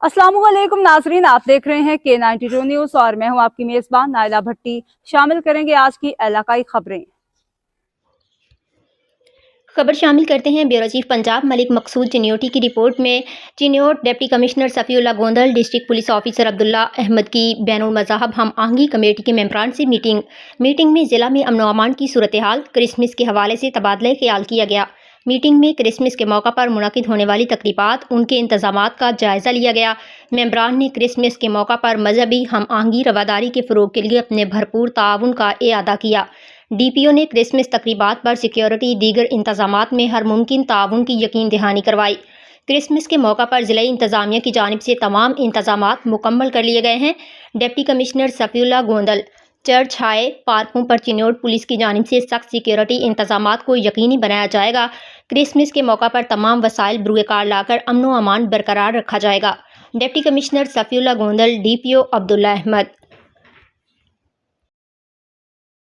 अस्सलाम वालेकुम नाजरीन, आप देख रहे हैं K92 न्यूज़ और मैं हूं आपकी मेज़बान नाइला भट्टी। शामिल करेंगे आज की इलाकाई खबरें। खबर शामिल करते हैं ब्यूरो चीफ पंजाब मलिक मकसूद चिन्योटी की रिपोर्ट में। Chiniot deputy commissioner Safiullah Gondal, district police officer Abdullah Ahmad की बैनुल मज़ाहब हम आहंगी कमेटी के मेंबरान से मीटिंग में ज़िला में अमन व अमान की सूरत हाल, क्रिसमस के हवाले से तबादला ख्याल किया गया। मीटिंग में क्रिसमस के मौका पर मुनक़िद होने वाली तकरीबात, उनके इंतज़ामात का जायज़ा लिया गया। मेंबरान ने क्रिसमस के मौका पर मजहबी हम आहंगी रवादारी के फ़रोग़ के लिए अपने भरपूर ताउन का इआदा किया। DPO ने क्रिसमस तकरीबात पर सिक्योरिटी दीगर इंतज़ामात में हर मुमकिन ताउन की यकीन दहानी करवाई। क्रिसमस के मौका पर ज़िला इंतज़ामिया की जानिब से तमाम इंतज़ामात मुकम्मल कर लिए गए हैं। Deputy commissioner Safiullah Gondal, church हाई पार्कों पर चिन्योट पुलिस की जानिब से सख्त सिक्योरिटी इंतज़ामात को यकीनी बनाया जाएगा। क्रिसमस के मौका पर तमाम वसाइल बरूए कार लाकर अमन व अमान बरकरार रखा जाएगा। Deputy commissioner Safiullah Gondal, DPO Abdullah Ahmad.